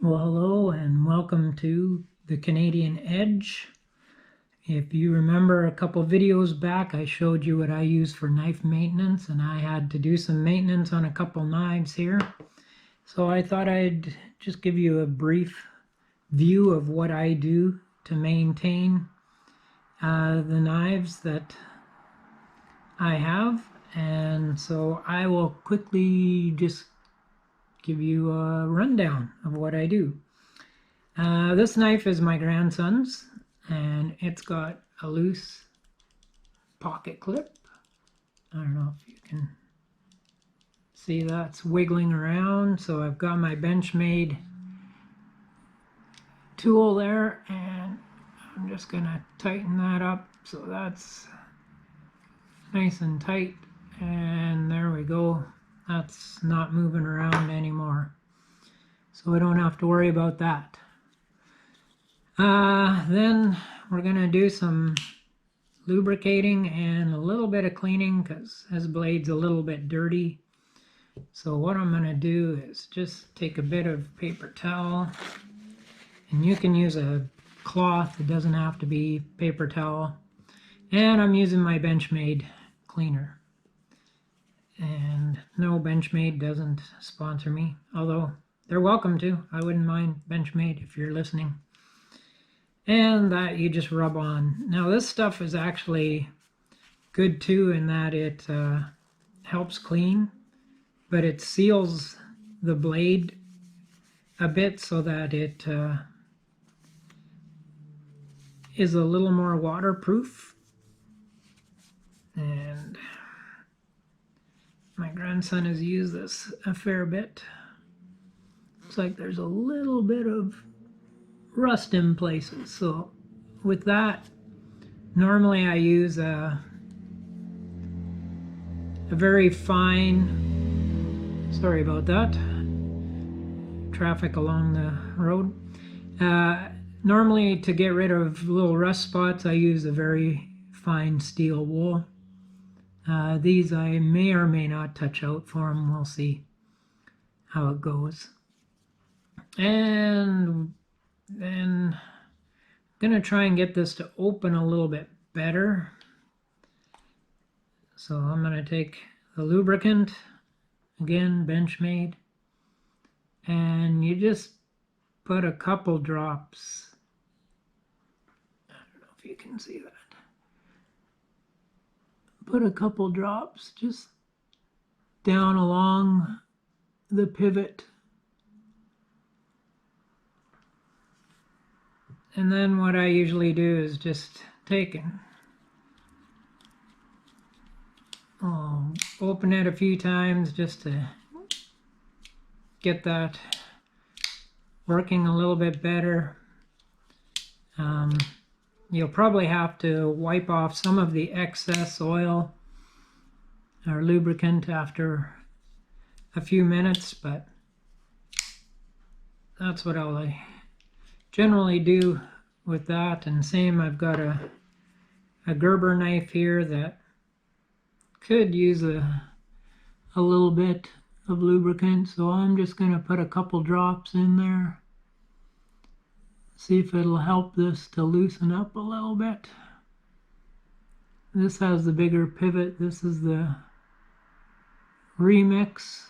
Well, hello and welcome to the Canadian Edge. If you remember a couple videos back, I showed you what I use for knife maintenance, and I had to do some maintenance on a couple knives here. So I thought I'd just give you a brief view of what I do to maintain the knives that I have. And so I will quickly just give you a rundown of what I do. This knife is my grandson's, and it's got a loose pocket clip. I don't know if you can see that's wiggling around. So I've got my Benchmade tool there, and I'm just gonna tighten that up so that's nice and tight, and there we go. That's not moving around anymore, so we don't have to worry about that. Then we're gonna do some lubricating and a little bit of cleaning because this blade's a little bit dirty. So what I'm gonna do is just take a bit of paper towel, and you can use a cloth, it doesn't have to be paper towel, and I'm using my Benchmade cleaner. And no, Benchmade doesn't sponsor me, although they're welcome to. I wouldn't mind Benchmade if you're listening. And that you just rub on. Now this stuff is actually good too in that it helps clean, but it seals the blade a bit so that it is a little more waterproof. And my grandson has used this a fair bit. Looks like there's a little bit of rust in places. So with that, normally I use a very fine, sorry about that, traffic along the road. Normally to get rid of little rust spots, I use a very fine steel wool. These I may or may not touch out for them. We'll see how it goes. And then I'm gonna try and get this to open a little bit better. So I'm gonna take the lubricant, again Benchmade, and you just put a couple drops. I don't know if you can see that. Put a couple drops just down along the pivot. And then what I usually do is just take it, open it a few times just to get that working a little bit better. You'll probably have to wipe off some of the excess oil or lubricant after a few minutes, but that's what I'll generally do with that. And same, I've got a Gerber knife here that could use a little bit of lubricant, so I'm just going to put a couple drops in there, see if it'll help this to loosen up a little bit. This has the bigger pivot. This is the Remix.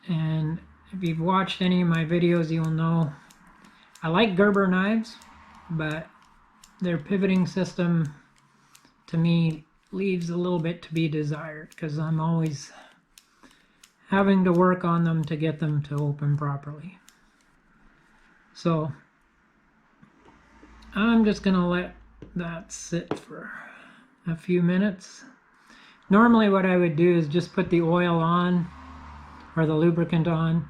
And if you've watched any of my videos, you'll know I like Gerber knives, but their pivoting system to me leaves a little bit to be desired because I'm always having to work on them to get them to open properly. So I'm just going to let that sit for a few minutes. Normally what I would do is just put the oil on or the lubricant on,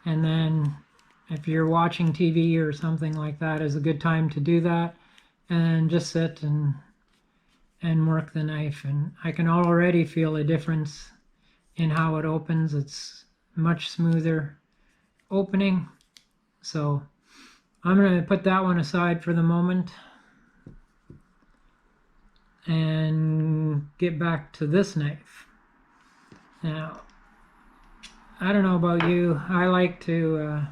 and then if you're watching TV or something like that is a good time to do that, and just sit and work the knife. And I can already feel a difference in how it opens. It's much smoother opening. So I'm going to put that one aside for the moment and get back to this knife. Now I don't know about you, I like to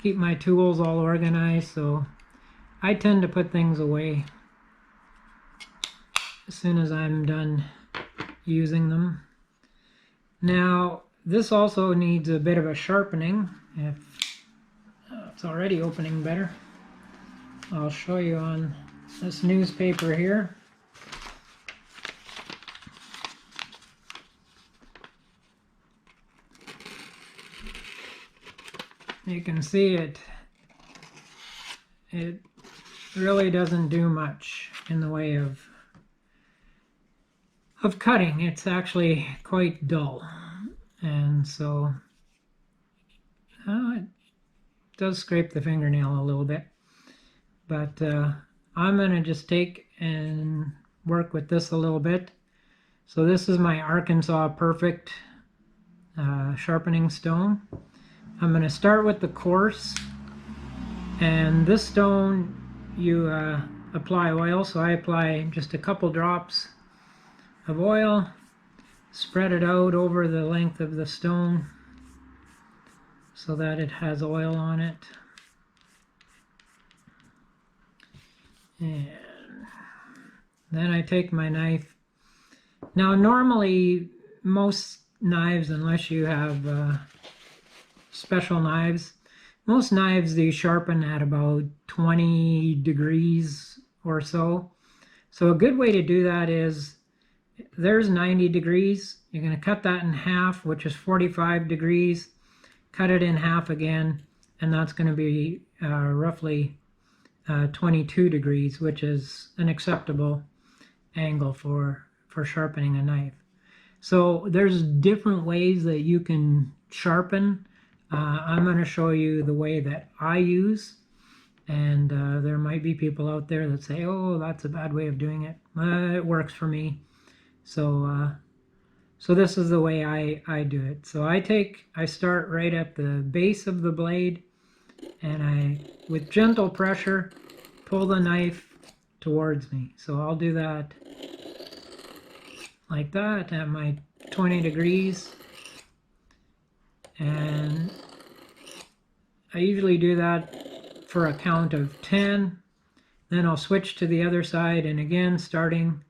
keep my tools all organized, so I tend to put things away as soon as I'm done using them. Now, this also needs a bit of a sharpening. If it's already opening better, I'll show you on this newspaper here. You can see it really doesn't do much in the way of cutting. It's actually quite dull, and so it does scrape the fingernail a little bit, but I'm going to just take and work with this a little bit. So this is my Arkansas Perfect sharpening stone. I'm going to start with the coarse, and this stone you apply oil, so I apply just a couple drops of oil, spread it out over the length of the stone so that it has oil on it. And then I take my knife. Now normally most knives, unless you have special knives, most knives they sharpen at about 20 degrees or so. So a good way to do that is, there's 90 degrees. You're going to cut that in half, which is 45 degrees. Cut it in half again, and that's going to be roughly 22 degrees, which is an acceptable angle for sharpening a knife. So there's different ways that you can sharpen. I'm going to show you the way that I use, and there might be people out there that say, oh, that's a bad way of doing it. It works for me. So so this is the way I do it. So I start right at the base of the blade, and I, with gentle pressure, pull the knife towards me. So I'll do that like that at my 20 degrees. And I usually do that for a count of 10. Then I'll switch to the other side, and again, starting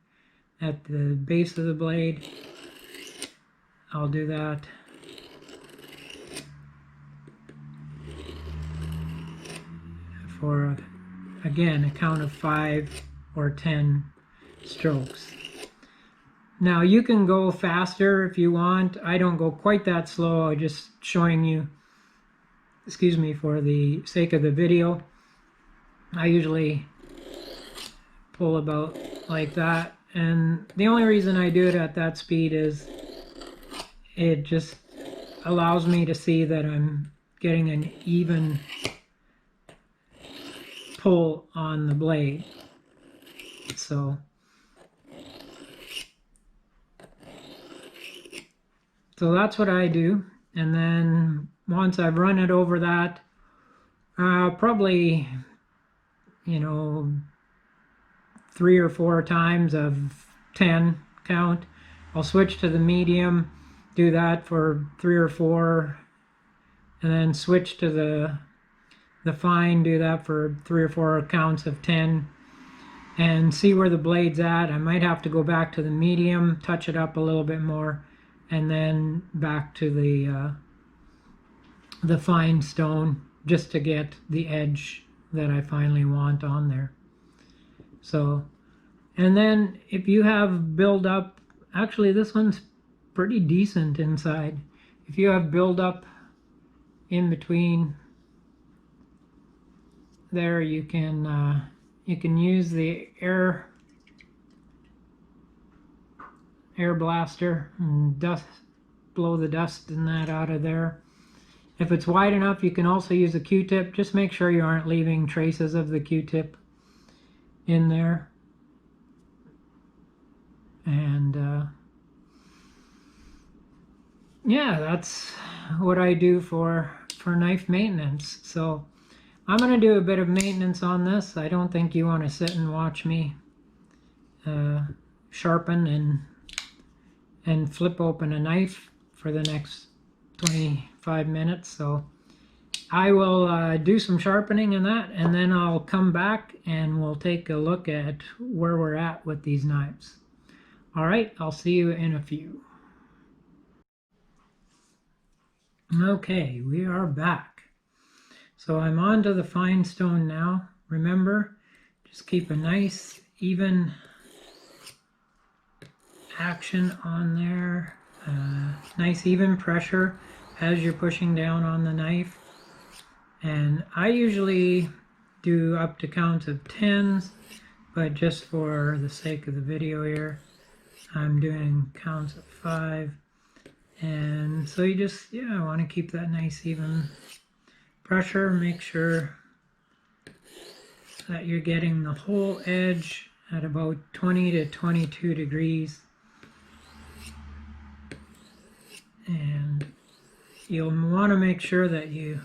at the base of the blade, I'll do that. For, again, a count of 5 or 10 strokes. Now you can go faster if you want. I don't go quite that slow. I'm just showing you, excuse me, for the sake of the video. I usually pull about like that, and the only reason I do it at that speed is it just allows me to see that I'm getting an even pull on the blade. So that's what I do, and then once I've run it over that, probably, you know, 3 or 4 times of 10 count, I'll switch to the medium, do that for 3 or 4, and then switch to the fine, do that for 3 or 4 counts of 10, and see where the blade's at. I might have to go back to the medium, touch it up a little bit more, and then back to the fine stone, just to get the edge that I finally want on there. So, and then if you have build-up, actually this one's pretty decent inside. If you have build-up in between there, you can use the air blaster and blow the dust and that out of there. If it's wide enough, you can also use a Q-tip. Just make sure you aren't leaving traces of the Q-tip in there. And yeah, that's what I do for knife maintenance. So I'm going to do a bit of maintenance on this. I don't think you want to sit and watch me sharpen and flip open a knife for the next 25 minutes. So I will do some sharpening in that, and then I'll come back and we'll take a look at where we're at with these knives. All right, I'll see you in a few. Okay, we are back. So I'm on to the fine stone now. Remember, just keep a nice even action on there, nice even pressure as you're pushing down on the knife. And I usually do up to counts of 10s, but just for the sake of the video here, I'm doing counts of 5. And so you just, want to keep that nice even pressure. Make sure that you're getting the whole edge at about 20 to 22 degrees. And you'll want to make sure that you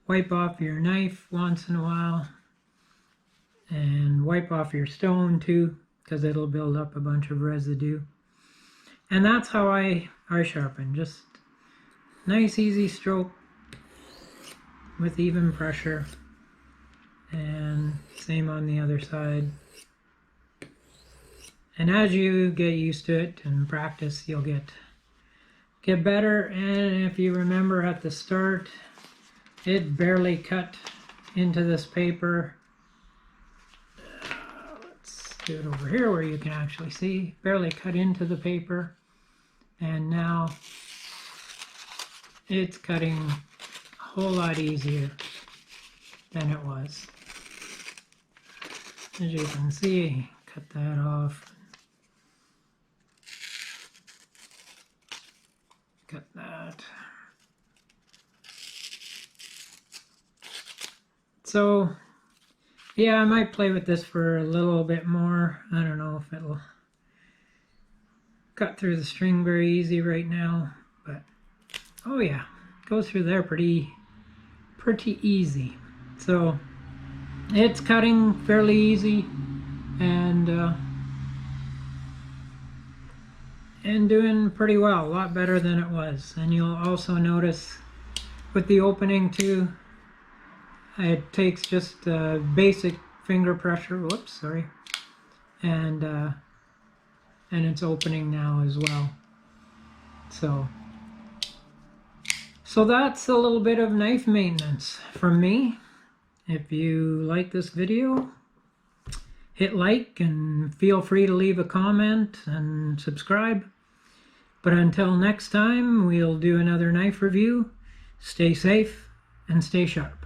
wipe off your knife once in a while, and wipe off your stone too, because it'll build up a bunch of residue. And that's how I sharpen. Just nice easy stroke with even pressure, and same on the other side. And as you get used to it and practice, you'll get better. And if you remember at the start, it barely cut into this paper. Let's do it over here where you can actually see. Barely cut into the paper. And now it's cutting a whole lot easier than it was. As you can see, cut that off. Cut that. So, yeah, I might play with this for a little bit more. I don't know if it'll cut through the string very easy right now, but oh yeah, goes through there pretty easy. So it's cutting fairly easy, and doing pretty well, a lot better than it was. And you'll also notice with the opening too, it takes just basic finger pressure, whoops, sorry, and it's opening now as well. So that's a little bit of knife maintenance from me. If you like this video, hit like and feel free to leave a comment and subscribe. But until next time, we'll do another knife review. Stay safe and stay sharp.